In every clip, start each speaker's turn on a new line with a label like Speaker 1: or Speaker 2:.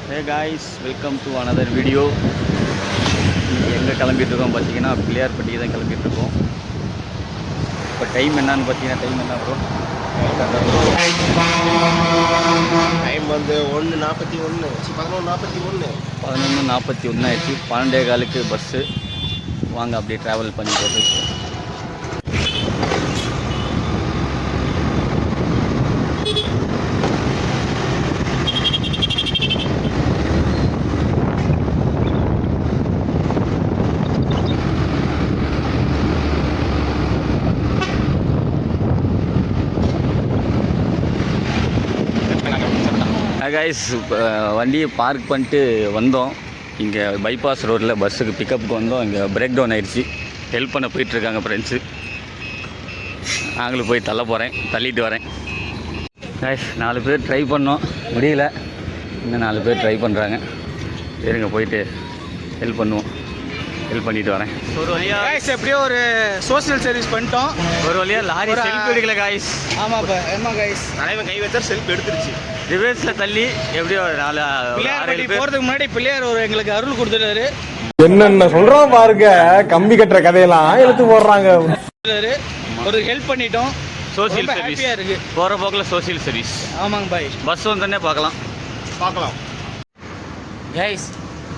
Speaker 1: Hey guys, welcome to another video. எங்கே கிளம்பிட்டு இருக்கோம் பார்த்தீங்கன்னா பிள்ளையார்பட்டி தான் கிளம்பிட்டு இருக்கோம். இப்போ டைம் என்னன்னு பார்த்தீங்கன்னா டைம் என்ன ப்ரோ?
Speaker 2: டைம் வந்து 1:41 11:41
Speaker 1: 11:41 ஆயிடுச்சு. 12:15 பஸ்ஸு. வாங்க அப்படியே ட்ராவல் பண்ணி போட்டு கைஸ். வண்டியை பார்க் பண்ணிட்டு வந்தோம். இங்கே பைபாஸ் ரோட்டில் பஸ்ஸுக்கு பிக்கப்புக்கு வந்தோம். இங்கே பிரேக் டவுன் ஆகிடுச்சு. ஹெல்ப் பண்ண போயிட்டுருக்காங்க ஃப்ரெண்ட்ஸு. நாங்களும் போய் தள்ளிட்டு வரேன். கைஸ் 4 பேர் ட்ரை பண்ணோம், முடியல. இன்னும் 4 பேர் ட்ரை பண்ணுறாங்க. சரிங்க, போயிட்டு ஹெல்ப் பண்ணிட்டு வரேன்.
Speaker 3: ஒரு வழியாக கைஸ் எப்படியோ ஒரு சோஷியல் சர்வீஸ் பண்ணிட்டோம்.
Speaker 1: ஒரு வழியாக லாரி செல்ஃப் எடுக்கல கைஸ்.
Speaker 3: ஆமாம் கைஸ்,
Speaker 2: தலைவன் கை வச்சா செல்ஃப் எடுத்துருச்சு.
Speaker 1: ரிவர்ஸில் தள்ளி எப்படியோ 4
Speaker 3: போகிறதுக்கு முன்னாடி பிள்ளையார் எங்களுக்கு அருள் கொடுத்துட்டாரு.
Speaker 4: என்னென்ன சொல்றோம் பாருங்க, கம்பி கட்டுற கதையெல்லாம் எடுத்து போடுறாங்க.
Speaker 3: ஒரு ஹெல்ப் பண்ணிட்டோம்.
Speaker 1: சோசியல் சர்வீஸ்
Speaker 3: இருக்குது.
Speaker 1: போகிற போக்கில் சோசியல் சர்வீஸ்.
Speaker 3: ஆமாங்க பாய்.
Speaker 1: பஸ் வந்தோடனே பார்க்கலாம்
Speaker 3: கைஸ்.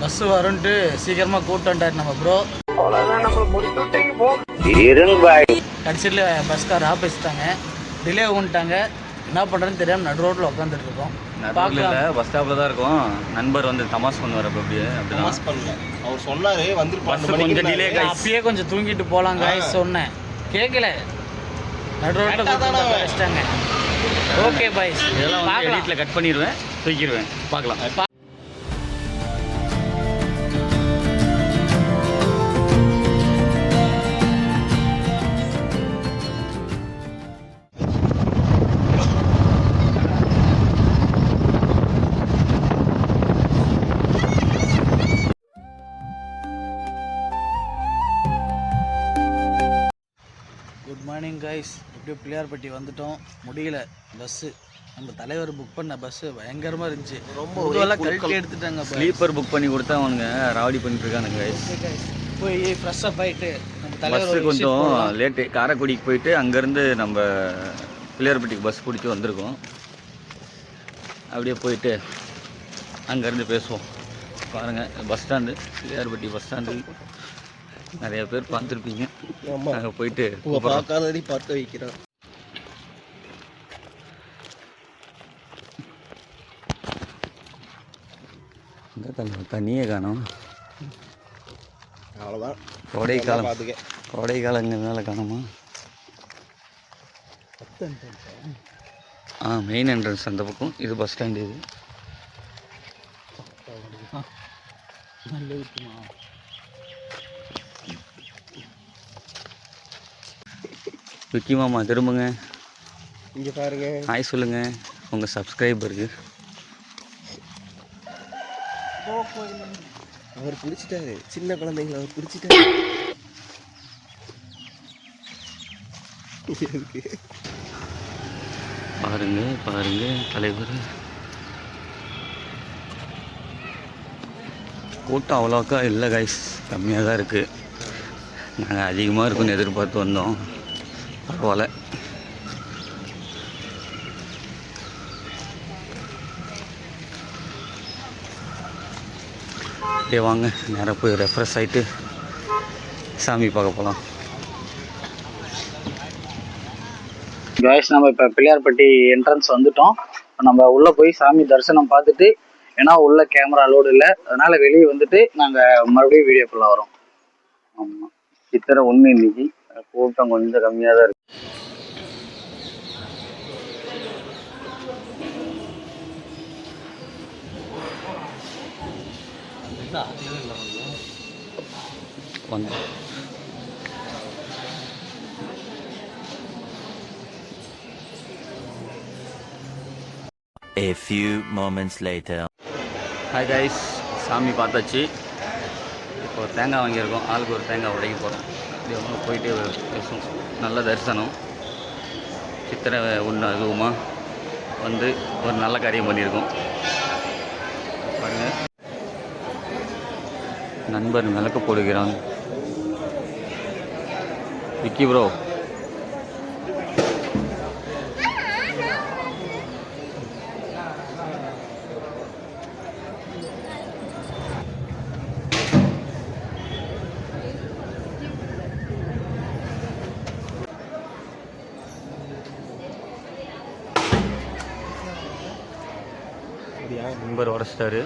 Speaker 3: பஸ் வரும்ட்டு சீக்கிரமாக கூப்பிட்டு வந்துட்டார் நம்ம ப்ரோ. கடைசியில் பஸ்கார் ஆஃபீஸ்ட்டாங்க, டிலே பண்ணிட்டாங்க. என்ன பண்ணுறதுன்னு தெரியாமல் நடு ரோட்டில் உட்காந்துட்டு இருக்கோம்.
Speaker 1: பஸ் ஸ்டாப்பில் தான் இருக்கும். நண்பர் வந்து தமாஸ் பண்ணுவார். அப்படியே
Speaker 2: தமாஸ் பண்ணல, அவர் சொன்னார் வந்து
Speaker 1: கொஞ்சம் டிலே.
Speaker 3: அப்பயே கொஞ்சம் தூங்கிட்டு போகலாம் கைஸ் சொன்னேன், கேட்கல. நடு ரோட்டில் வச்சிட்டாங்க. ஓகே பாய்,
Speaker 1: இதெல்லாம் வந்து வீட்டில் கட் பண்ணிடுவேன், தூக்கிடுவேன். பார்க்கலாம்.
Speaker 3: Good morning guys. எப்படியோ பிள்ளையார்பட்டி வந்துட்டோம். முடியல பஸ்ஸு. நம்ம தலைவர் புக் பண்ண பஸ்ஸு பயங்கரமாக இருந்துச்சு. ரொம்ப கழட்டி எடுத்துட்டாங்க.
Speaker 1: ஸ்லீப்பர் புக் பண்ணி கொடுத்தா அவனுங்க ராவடி பண்ணிட்டு இருக்கானுங்க கைஸ்.
Speaker 3: போய் ஃப்ரெஷ்ஷப் ஆகிட்டு நம்ம
Speaker 1: பஸ்ஸு கொஞ்சம் லேட்டு. காரைக்குடிக்கு போயிட்டு அங்கேருந்து நம்ம பிள்ளையார்பட்டிக்கு பஸ் பிடிச்சி வந்திருக்கோம். அப்படியே போயிட்டு அங்கேருந்து பேசுவோம். பாருங்கள், bus stand, Pillaiyarpatti bus stand நிறைய பேர் பார்த்துருப்பீங்க. நாங்கள் போயிட்டு
Speaker 2: பார்க்காதடி பார்க்க வைக்கிறோம்.
Speaker 1: தண்ணியே காணும்.
Speaker 2: அவ்வளோதான்.
Speaker 1: கோடைக்காலங்கிறதுனால காணுமா? மெயின் என்ட்ரன்ஸ் அந்த பக்கம். இது பஸ் ஸ்டாண்டு. இது விக்கி மாமா திரும்புங்க.
Speaker 2: இங்கே பாருங்க,
Speaker 1: ஹாய் சொல்லுங்கள் உங்கள் சப்ஸ்கிரைபருக்கு.
Speaker 2: அவர் பிடிச்சிட்டாரு, சின்ன குழந்தைங்களை அவர் பிடிச்சிட்டாரு.
Speaker 1: பாருங்க தலைவர். கூட்டம் அவ்வளோக்கா இல்லை கைஸ், கம்மியாக தான் இருக்குது. நாங்கள் அதிகமாக இருக்குன்னு எதிர்பார்த்து வந்தோம். பரவாயில்ல. அப்படியே வாங்க நேராக போய் ரெஃப்ரெஷ் ஆகிட்டு சாமி பார்க்க போகலாம்.
Speaker 3: கைஸ், நம்ம இப்போ பிள்ளையார்பட்டி என்ட்ரன்ஸ் வந்துட்டோம். நம்ம உள்ளே போய் சாமி தரிசனம் பார்த்துட்டு, ஏன்னா உள்ள கேமரா லோடு இல்லை, அதனால் வெளியே வந்துட்டு நாங்கள் மறுபடியும் வீடியோக்குள்ளே வரோம்.
Speaker 1: ஆமாம், சித்திரை 1 இன்னைக்கு. கூட்டம் கொஞ்சம் கம்மியாக தான் இருக்குது.
Speaker 5: A few moments later.
Speaker 1: Hi guys, சாமி பார்த்தாச்சு. இப்போ தேங்காய் வாங்கியிருக்கோம். ஆளுக்கு ஒரு தேங்காய் உடைக்க போகிறோம். அப்படி போயிட்டே பேசுவோம். நல்ல தரிசனம். சித்திரை 1 அதுவுமா வந்து ஒரு நல்ல காரியம் பண்ணியிருக்கோம். பாருங்கள், நண்பர் விளக்கு போடுகிறான். விக்கி ப்ரோ, நண்பர் உடச்சிட்டாரு.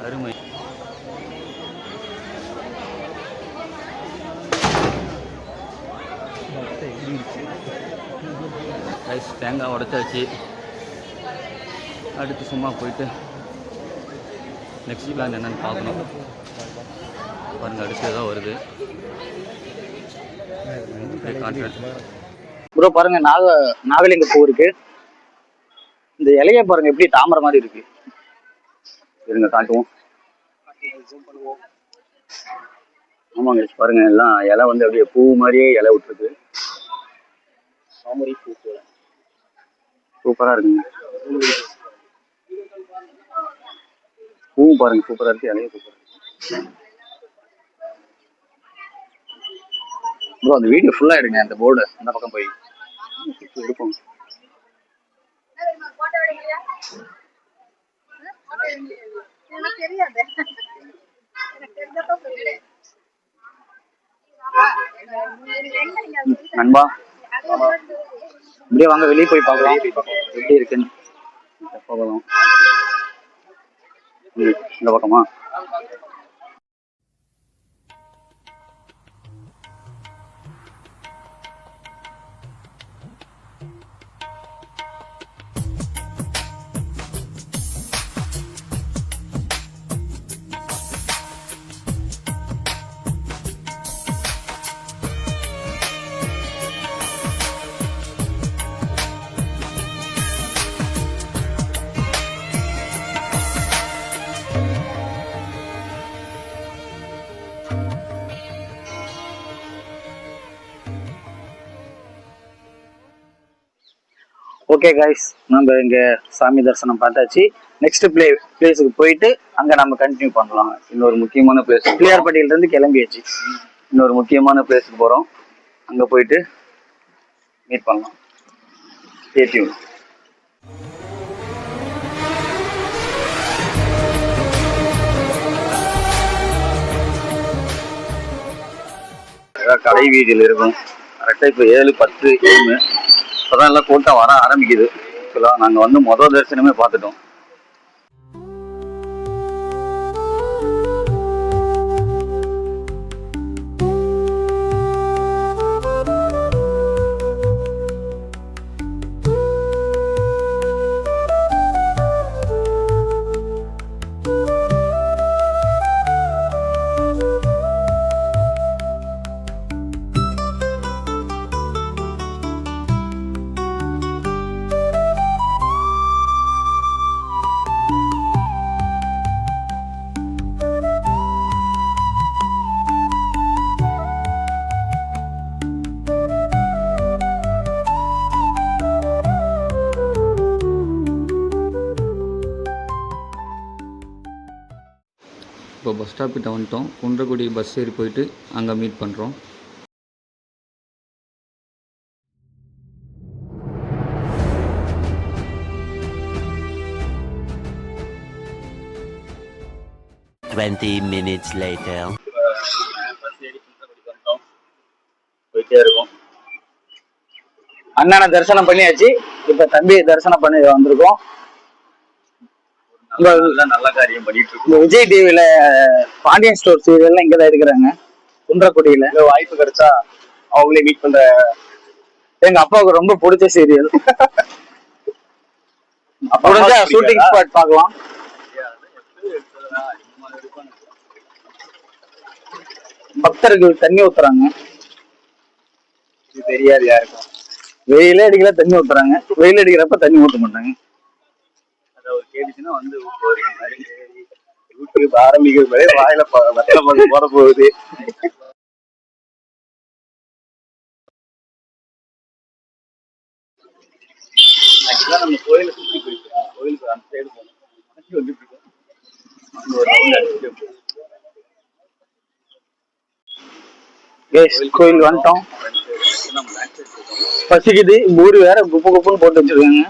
Speaker 1: அருமை. ரைஸ் தேங்காய் உடைச்சாச்சு. அடுத்து சும்மா போயிட்டு நெக்ஸ்ட் பிளான் என்னன்னு பார்க்கணும். பாருங்க, அடுத்து ஏதோ வருது.
Speaker 3: ப்ரோ பாருங்க, நாகலிங்க பூ இருக்கு. இந்த இலைய பாருங்க எப்படி தாமரை மாதிரி இருக்கு. இருங்க காட்டுவோம். ஆமாங்க பாருங்க, எல்லாம் இலை வந்து அப்படியே பூ மாதிரியே இலை விட்டுருக்கு. தாமரை பூ போல சூப்பரா இருக்குங்க. பூ பாருங்க சூப்பரா இருக்கு, இலைய சூப்பரா இருக்கு. ப்ரோ அந்த வீடியோ ஃபுல்லா எடுங்க. அந்த போர்டு அந்த பக்கம் போய் எடுப்போம். நண்பா இப்படியே வாங்க, வெளியே போய் பார்க்கலாம் எப்படி இருக்குன்னு. போகலாம் இந்த பக்கமா. ஓகே கைஸ், நம்ம இங்க சாமி தரிசனம் பார்த்தாச்சு. நெக்ஸ்ட் பிளேஸுக்கு போயிட்டு அங்க நம்ம கண்டினியூ பண்ணலாம். இன்னொரு முக்கியமான பிளேஸ் பிள்ளையார்பட்டியில இருந்து கிளம்பியாச்சு. இன்னொரு முக்கியமான பிளேஸுக்கு போறோம். அங்க போயிட்டு மீட் பண்ணலாம். Stay tune. கடை வீதியில் இருக்கும். கரெக்டாக இப்போ 7:10 AM. இப்போதான் எல்லாம் கூட்டம் வர ஆரம்பிக்குது. நாங்கள் வந்து மொதல் தரிசனமே பார்த்துட்டோம்.
Speaker 1: இப்போ பஸ் ஸ்டாப் கிட்ட வந்துட்டோம். குன்றக்குடி பஸ் ஏறி போயிட்டு அங்கே மீட் பண்ணுறோம்.
Speaker 5: minutes later.
Speaker 3: போயிட்டே இருக்கும். அண்ணனை தரிசனம் பண்ணியாச்சு. இப்ப தம்பி தரிசனம் பண்ணி வந்திருக்கோம். நல்ல காரியம் பண்ணிட்டு இருக்கோம். விஜய் டிவில பாண்டியன் ஸ்டோர் சீரியல்லாம் இங்கதான் இருக்கிறாங்க, குன்றக்குடியில. வாய்ப்பு கிடைச்சா அவங்களே மீட் பண்ற. எங்க அப்பாவுக்கு ரொம்ப பிடிச்ச சீரியல். முடிஞ்சா ஷூட்டிங் ஸ்பாட் பார்க்கலாம். பக்தர்கள் தண்ணி ஊத்துறாங்க. தெரியாது யாருக்கும். வெயிலே அடிக்கல தண்ணி ஊத்துறாங்க. வெயில் அடிக்கிறப்ப தண்ணி ஊத்த மாட்டாங்க. கேட்டுச்சுன்னா வந்து யூடியூப் ஆரம்பிக்கிறது வாயில போட போகுது.
Speaker 1: நம்ம கோயிலை சுற்றி போயிருக்கோம். கோயிலுக்கு அந்த சைடு போகணும். வந்துட்டு இருக்கோம். அங்க ஒரு ரவுண்ட் அடிச்சுட்டு
Speaker 3: கோயில் வந்துட்டோம்.
Speaker 1: நம்ம பேக் சைடு போயிட்டோம்.
Speaker 3: பசிக்குது, பூரி வேற குப்பு குப்புன்னு போட்டு வச்சிருக்காங்க.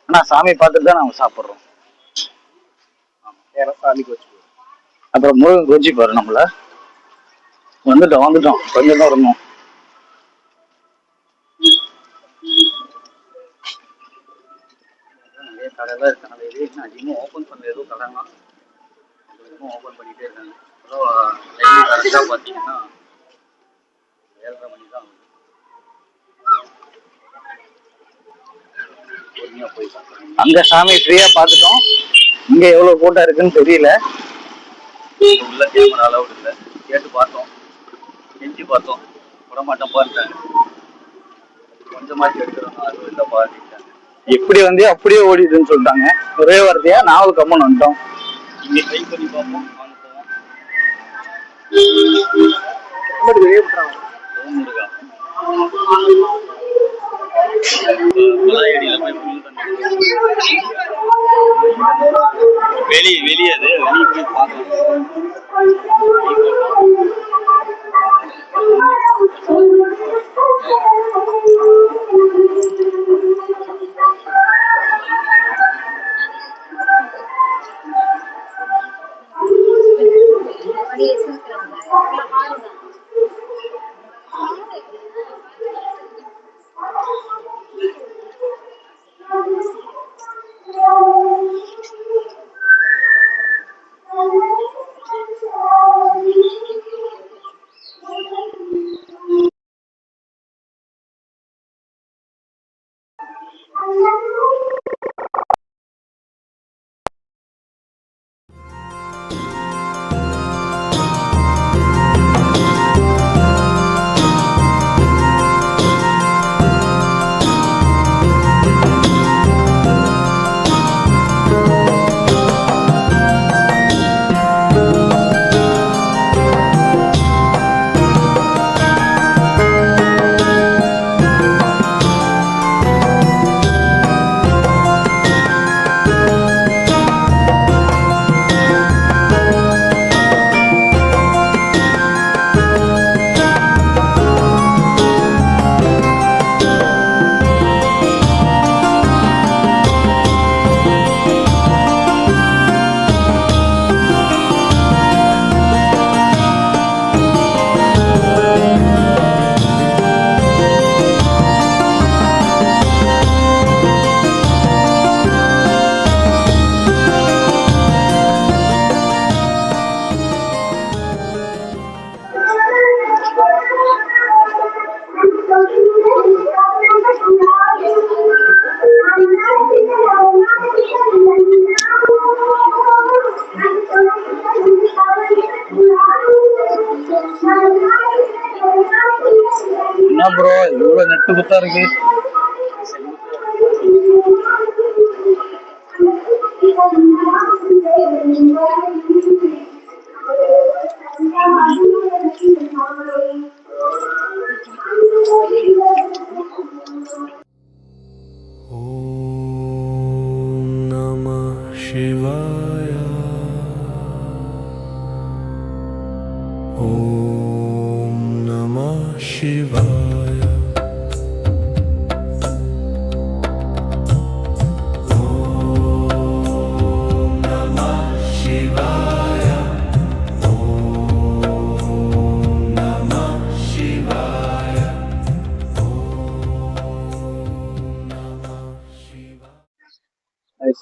Speaker 3: ஆனா சாமி பார்த்துட்டு தான் நம்ம சாப்பிட்றோம்.
Speaker 2: ஏன்னா சாமிக்கு வச்சுக்கோ.
Speaker 3: அப்புறம் முருகன் கோச்சி பாரு நம்மள. வந்துட்டோம் கொஞ்சம் தான் வரணும்.
Speaker 1: நிறைய கடைலாம் இருக்காங்க. இது இன்னும் அதிகமாக ஓப்பன் பண்ணல. ஏதோ கடைலாம் அதிகமாக ஓப்பன் பண்ணிகிட்டே இருக்காங்க. டைம் கரெக்டாக பார்த்தீங்கன்னா 7:30 மணி தான் ஆகுது. பொறுமையாக போய் பார்க்கலாம்.
Speaker 3: அங்க சாமி ஃப்ரீயா பார்த்துட்டோம். இங்க எவ்வளவு கூட்டம் இருக்குன்னு தெரியல.
Speaker 1: உள்ள கேமரா அலவுட் இல்லை. கேட்டு பார்த்தோம், கெஞ்சி பார்த்தோம், விட மாட்டோம் பாருட்டாங்க. கொஞ்சமாச்சு எடுக்கிறோம், அதுவும் இல்லை பாருட்டாங்க.
Speaker 3: எப்படி வந்து அப்படியே ஓடிடுன்னு சொல்லிட்டாங்க. ஒரே வார்த்தையா நாவல் கம்மன் வந்துட்டோம்.
Speaker 1: இங்கே ட்ரை பண்ணி பார்ப்போம், வாங்க போவோம்.
Speaker 2: வெளியே விட்டுறாங்க.
Speaker 1: முருகா ஐடியில போய் ஃபுல் பண்ணி வெளியே அது வெளியே போய் பார்க்கலாம்.
Speaker 3: என்ன ப்ரோ இவ்வளவு நெட்டு குத்தா இருக்கு.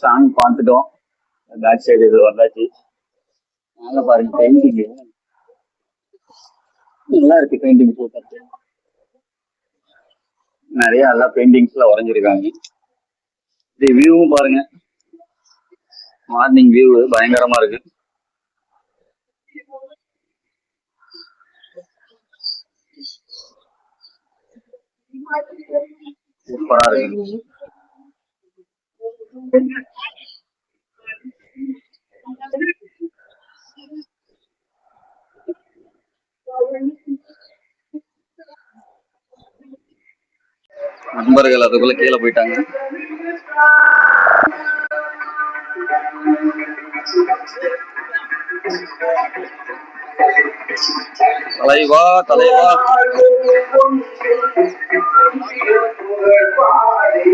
Speaker 3: சாமி பார்த்துட்டோம். பேக் சைடு இது வந்தாச்சு. மேல பாருங்க பெயிண்டிங் நல்லா இருக்கு. Painting super. நிறைய நல்லா பெயிண்டிங்ஸ்ல வரைஞ்சிருக்காங்க. இது வியூவும் பாருங்க, மார்னிங் வியூ பயங்கரமா இருக்கு. சூப்பரா இருக்கு. நண்பர்கள் அதுக்குள்ள கீழே போயிட்டாங்க.
Speaker 1: தலைவா தலைவா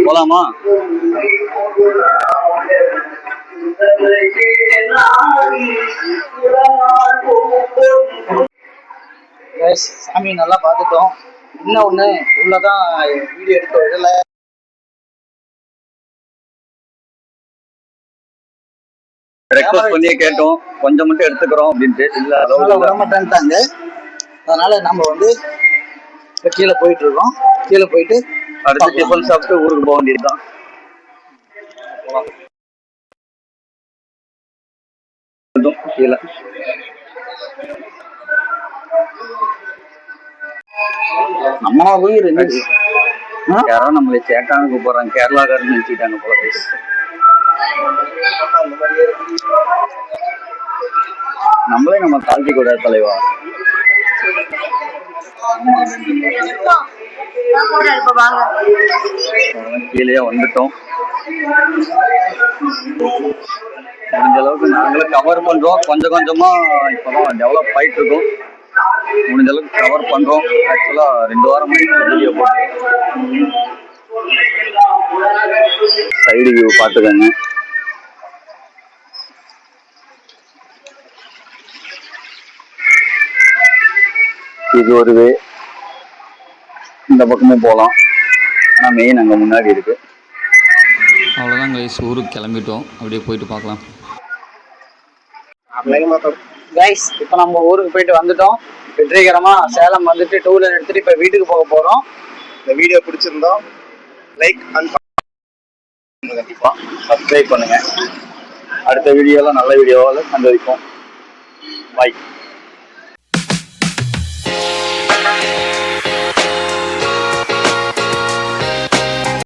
Speaker 1: போலாமா?
Speaker 3: Guys, சாமி நல்லா பார்த்துட்டோம். இன்னும் ஒன்று உள்ளதான் வீடியோ எடுக்க விடல.
Speaker 1: ரெக்வஸ்ட் பண்ணியே கேட்டோம், கொஞ்சம் மட்டும் எடுத்துக்கிறோம் அப்படின்ட்டு. இல்ல
Speaker 3: அதனால விட மாட்டேன்ட்டாங்க. அதனால நம்ம வந்து இப்போ கீழே போயிட்டு இருக்கோம். கீழே போயிட்டு
Speaker 1: அடுத்து டிஃபன் சாப்பிட்டு ஊருக்கு போக வேண்டியதுதான். கீழே
Speaker 3: நம்ம போய்
Speaker 1: யாரோ நம்மளை சேட்டான கூப்பிடுறாங்க, கேரளாக்காரன்னு நினைச்சுட்டாங்க போல. நம்மளே நம்ம தாழ்த்தி கூடாது தலைவா. கீழே வந்துட்டோம். முடிஞ்ச அளவுக்கு நாங்களும் கவர் பண்றோம். கொஞ்சம் கொஞ்சமா இப்பதான் டெவலப் ஆயிட்டு இருக்கோம். முடிஞ்ச அளவுக்கு கவர் பண்றோம். ஆக்சுவலா 2 வாரம் வீடியோ போட்டோம். சைடு வியூ பார்த்துக்கோங்க. இது ஒரு வே, இந்த பக்கமும் போகலாம். ஆனால் மெயின் அங்கே முன்னாடி இருக்கு. அவ்வளோதான் கைஸ், ஊருக்கு கிளம்பிட்டோம். அப்படியே போயிட்டு பார்க்கலாம்.
Speaker 3: கைஸ், இப்போ நம்ம ஊருக்கு போயிட்டு வந்துட்டோம். வெற்றிகரமா சேலம் வந்துட்டு 2 வீலர் எடுத்துட்டு இப்போ வீட்டுக்கு போக போறோம்.
Speaker 2: இந்த வீடியோ பிடிச்சிருந்தோம் லைக் அண்ட்
Speaker 1: கண்டிப்பாக சப்ஸ்கிரைப் பண்ணுங்க. அடுத்த வீடியோவில் நல்ல வீடியோவில் சந்திப்போம். பாய்.